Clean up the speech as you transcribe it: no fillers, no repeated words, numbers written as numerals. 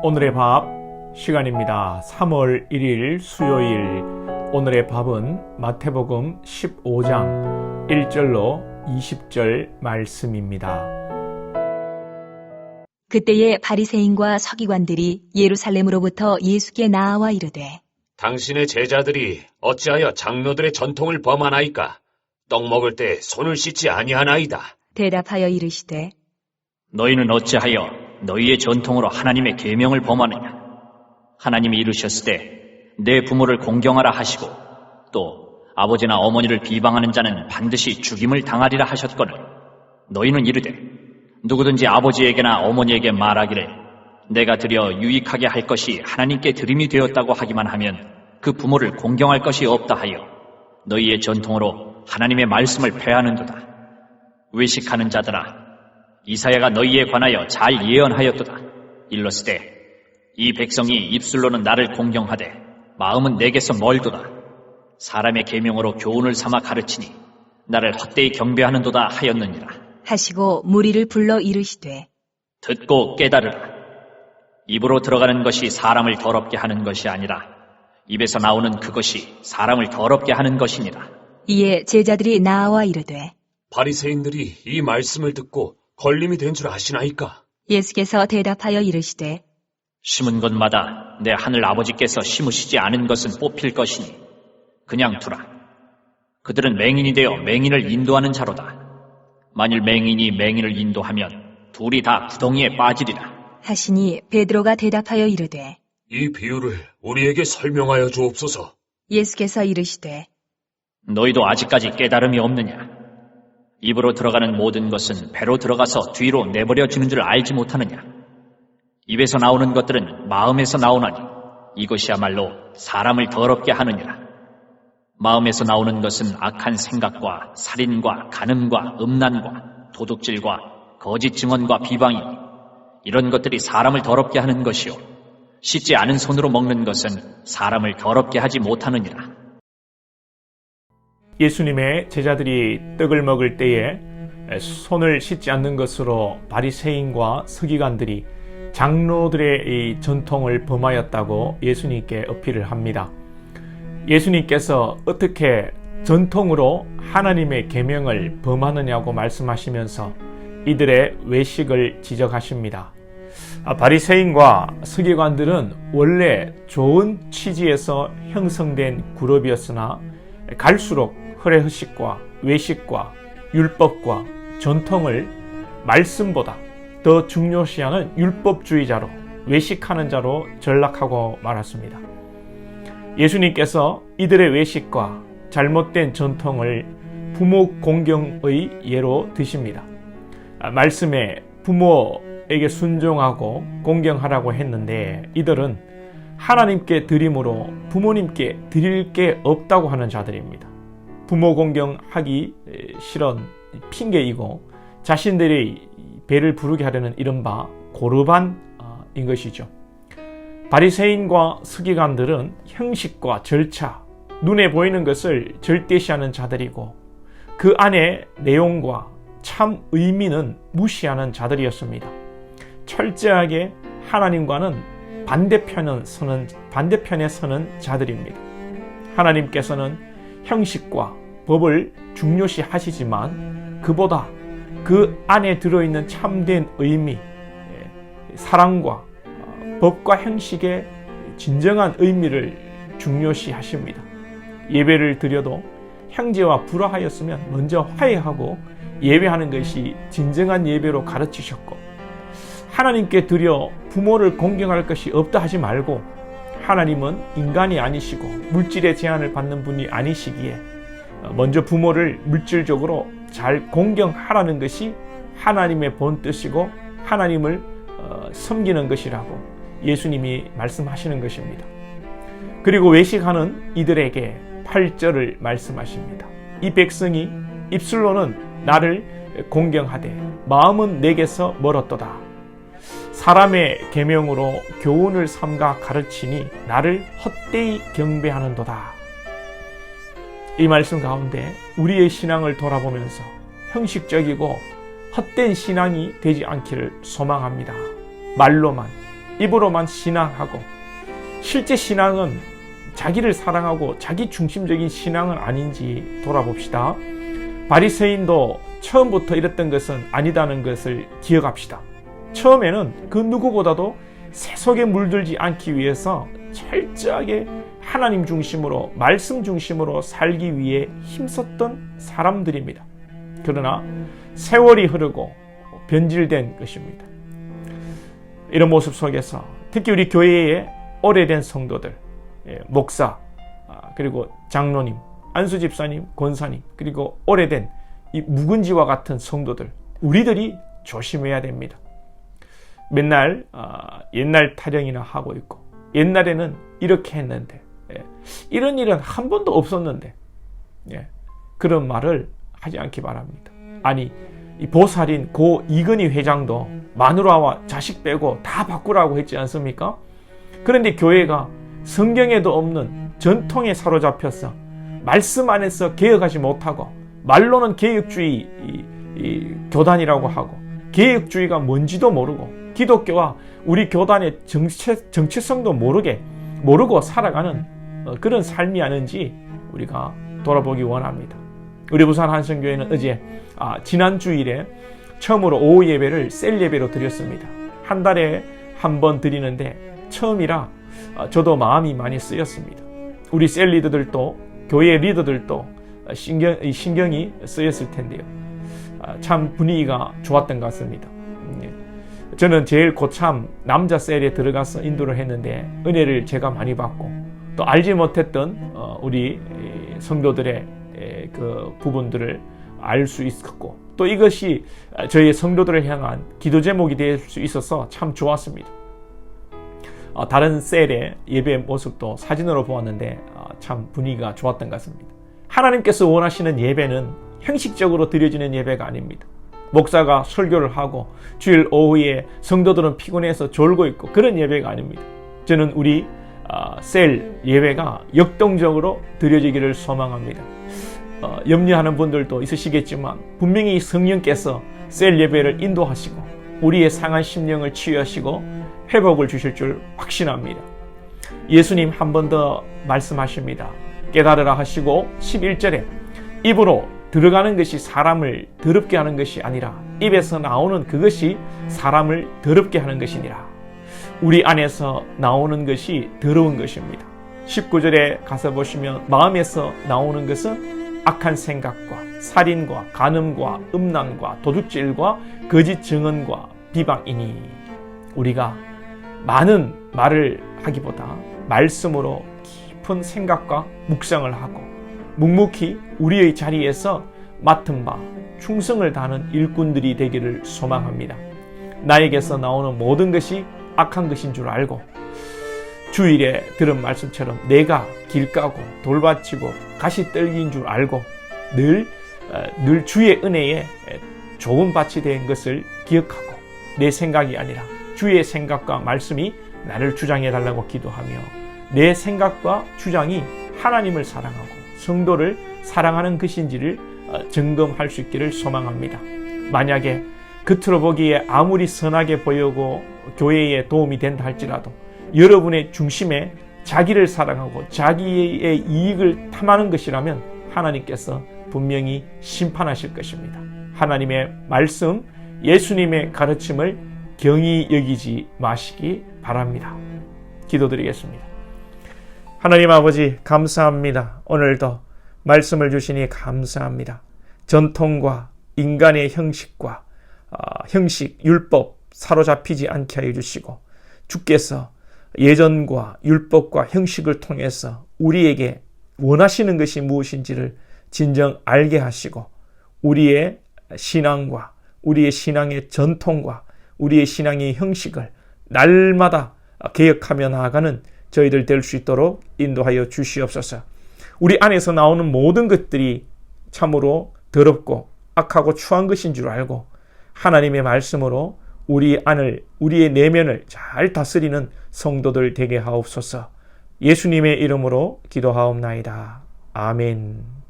오늘의 밥 시간입니다. 3월 1일 수요일 오늘의 밥은 마태복음 15장 1절로 20절 말씀입니다. 그때에 바리새인과 서기관들이 예루살렘으로부터 예수께 나아와 이르되 당신의 제자들이 어찌하여 장로들의 전통을 범하나이까? 떡 먹을 때 손을 씻지 아니하나이다. 대답하여 이르시되 너희는 어찌하여 너희의 전통으로 하나님의 계명을 범하느냐? 하나님이 이르셨으되 내 부모를 공경하라 하시고 또 아버지나 어머니를 비방하는 자는 반드시 죽임을 당하리라 하셨거늘 너희는 이르되 누구든지 아버지에게나 어머니에게 말하기를 내가 드려 유익하게 할 것이 하나님께 드림이 되었다고 하기만 하면 그 부모를 공경할 것이 없다 하여 너희의 전통으로 하나님의 말씀을 폐하는도다. 외식하는 자들아, 이사야가 너희에 관하여 잘 예언하였도다. 일렀으되 이 백성이 입술로는 나를 공경하되 마음은 내게서 멀도다. 사람의 계명으로 교훈을 삼아 가르치니 나를 헛되이 경배하는도다 하였느니라. 하시고 무리를 불러 이르시되 듣고 깨달으라. 입으로 들어가는 것이 사람을 더럽게 하는 것이 아니라 입에서 나오는 그것이 사람을 더럽게 하는 것이니라. 이에 제자들이 나아와 이르되 바리새인들이 이 말씀을 듣고 걸림이 된 줄 아시나이까? 예수께서 대답하여 이르시되 심은 것마다 내 하늘 아버지께서 심으시지 않은 것은 뽑힐 것이니 그냥 두라. 그들은 맹인이 되어 맹인을 인도하는 자로다. 만일 맹인이 맹인을 인도하면 둘이 다 구덩이에 빠지리라. 하시니 베드로가 대답하여 이르되 이 비유를 우리에게 설명하여 주옵소서. 예수께서 이르시되 너희도 아직까지 깨달음이 없느냐? 입으로 들어가는 모든 것은 배로 들어가서 뒤로 내버려지는 줄 알지 못하느냐? 입에서 나오는 것들은 마음에서 나오나니 이것이야말로 사람을 더럽게 하느니라. 마음에서 나오는 것은 악한 생각과 살인과 간음과 음란과 도둑질과 거짓 증언과 비방이니 이런 것들이 사람을 더럽게 하는 것이요 씻지 않은 손으로 먹는 것은 사람을 더럽게 하지 못하느니라. 예수님의 제자들이 떡을 먹을 때에 손을 씻지 않는 것으로 바리새인과 서기관들이 장로들의 이 전통을 범하였다고 예수님께 어필을 합니다. 예수님께서 어떻게 전통으로 하나님의 계명을 범하느냐고 말씀하시면서 이들의 외식을 지적하십니다. 바리새인과 서기관들은 원래 좋은 취지에서 형성된 그룹이었으나 갈수록 허례허식과 외식과 율법과 전통을 말씀보다 더 중요시하는 율법주의자로 외식하는 자로 전락하고 말았습니다. 예수님께서 이들의 외식과 잘못된 전통을 부모 공경의 예로 드십니다. 말씀에 부모에게 순종하고 공경하라고 했는데 이들은 하나님께 드림으로 부모님께 드릴 게 없다고 하는 자들입니다. 부모 공경하기 싫은 핑계이고 자신들의 배를 부르게 하려는 이른바 고르반인 것이죠. 바리새인과 서기관들은 형식과 절차, 눈에 보이는 것을 절대시하는 자들이고 그 안에 내용과 참 의미는 무시하는 자들이었습니다. 철저하게 하나님과는 반대편에 서는 자들입니다. 하나님께서는 형식과 법을 중요시하시지만 그보다 그 안에 들어있는 참된 의미, 사랑과 법과 형식의 진정한 의미를 중요시하십니다. 예배를 드려도 형제와 불화하였으면 먼저 화해하고 예배하는 것이 진정한 예배로 가르치셨고 하나님께 드려 부모를 공경할 것이 없다 하지 말고 하나님은 인간이 아니시고 물질의 제한을 받는 분이 아니시기에 먼저 부모를 물질적으로 잘 공경하라는 것이 하나님의 본뜻이고 하나님을 섬기는 것이라고 예수님이 말씀하시는 것입니다. 그리고 외식하는 이들에게 8절을 말씀하십니다. 이 백성이 입술로는 나를 공경하되 마음은 내게서 멀었도다. 사람의 계명으로 교훈을 삼가 가르치니 나를 헛되이 경배하는도다. 이 말씀 가운데 우리의 신앙을 돌아보면서 형식적이고 헛된 신앙이 되지 않기를 소망합니다. 말로만 입으로만 신앙하고 실제 신앙은 자기를 사랑하고 자기 중심적인 신앙은 아닌지 돌아봅시다. 바리새인도 처음부터 이랬던 것은 아니다는 것을 기억합시다. 처음에는 그 누구보다도 세속에 물들지 않기 위해서 철저하게 하나님 중심으로 말씀 중심으로 살기 위해 힘썼던 사람들입니다. 그러나 세월이 흐르고 변질된 것입니다. 이런 모습 속에서 특히 우리 교회의 오래된 성도들, 목사, 그리고 장로님, 안수 집사님, 권사님, 그리고 오래된 이 묵은지와 같은 성도들, 우리들이 조심해야 됩니다. 맨날 옛날 타령이나 하고 있고, 옛날에는 이렇게 했는데, 이런 일은 한 번도 없었는데, 그런 말을 하지 않기 바랍니다. 아니, 이 보살인 고 이건희 회장도 마누라와 자식 빼고 다 바꾸라고 했지 않습니까? 그런데 교회가 성경에도 없는 전통에 사로잡혀서 말씀 안에서 개혁하지 못하고 말로는 개혁주의 교단이라고 하고 개혁주의가 뭔지도 모르고 기독교와 우리 교단의 정체성도 모르고 살아가는 그런 삶이 아닌지 우리가 돌아보기 원합니다. 우리 부산 한성교회는 어제 지난 주일에 처음으로 오후 예배를 셀 예배로 드렸습니다. 한 달에 한 번 드리는데 처음이라 저도 마음이 많이 쓰였습니다. 우리 셀 리더들도 교회 리더들도 신경이 쓰였을 텐데요. 참 분위기가 좋았던 것 같습니다. 저는 제일 고참 남자 셀에 들어가서 인도를 했는데 은혜를 제가 많이 받고 또 알지 못했던 우리 성도들의 그 부분들을 알 수 있었고 또 이것이 저희 성도들을 향한 기도 제목이 될 수 있어서 참 좋았습니다. 다른 셀의 예배 모습도 사진으로 보았는데 참 분위기가 좋았던 것 같습니다. 하나님께서 원하시는 예배는 형식적으로 드려지는 예배가 아닙니다. 목사가 설교를 하고 주일 오후에 성도들은 피곤해서 졸고 있고 그런 예배가 아닙니다. 저는 우리 셀 예배가 역동적으로 드려지기를 소망합니다. 염려하는 분들도 있으시겠지만 분명히 성령께서 셀 예배를 인도하시고 우리의 상한 심령을 치유하시고 회복을 주실 줄 확신합니다. 예수님 한 번 더 말씀하십니다. 깨달으라 하시고 11절에 입으로 들어가는 것이 사람을 더럽게 하는 것이 아니라 입에서 나오는 그것이 사람을 더럽게 하는 것이니라. 우리 안에서 나오는 것이 더러운 것입니다. 19절에 가서 보시면 마음에서 나오는 것은 악한 생각과 살인과 간음과 음란과 도둑질과 거짓 증언과 비방이니 우리가 많은 말을 하기보다 말씀으로 깊은 생각과 묵상을 하고 묵묵히 우리의 자리에서 맡은 바 충성을 다하는 일꾼들이 되기를 소망합니다. 나에게서 나오는 모든 것이 악한 것인 줄 알고 주일에 들은 말씀처럼 내가 길 까고 돌받치고 가시 떨기인 줄 알고 늘 주의 은혜에 좋은 밭이 된 것을 기억하고 내 생각이 아니라 주의 생각과 말씀이 나를 주장해 달라고 기도하며 내 생각과 주장이 하나님을 사랑하고 성도를 사랑하는 것인지를 점검할 수 있기를 소망합니다. 만약에 겉으로 보기에 아무리 선하게 보이고 교회에 도움이 된다 할지라도 여러분의 중심에 자기를 사랑하고 자기의 이익을 탐하는 것이라면 하나님께서 분명히 심판하실 것입니다. 하나님의 말씀, 예수님의 가르침을 경히 여기지 마시기 바랍니다. 기도드리겠습니다. 하나님 아버지 감사합니다. 오늘도 말씀을 주시니 감사합니다. 전통과 인간의 형식과 형식, 율법 사로잡히지 않게 하여 주시고 주께서 예전과 율법과 형식을 통해서 우리에게 원하시는 것이 무엇인지를 진정 알게 하시고 우리의 신앙과 우리의 신앙의 전통과 우리의 신앙의 형식을 날마다 개혁하며 나아가는 저희들 될 수 있도록 인도하여 주시옵소서. 우리 안에서 나오는 모든 것들이 참으로 더럽고 악하고 추한 것인 줄 알고 하나님의 말씀으로 우리의 내면을 잘 다스리는 성도들 되게 하옵소서. 예수님의 이름으로 기도하옵나이다. 아멘.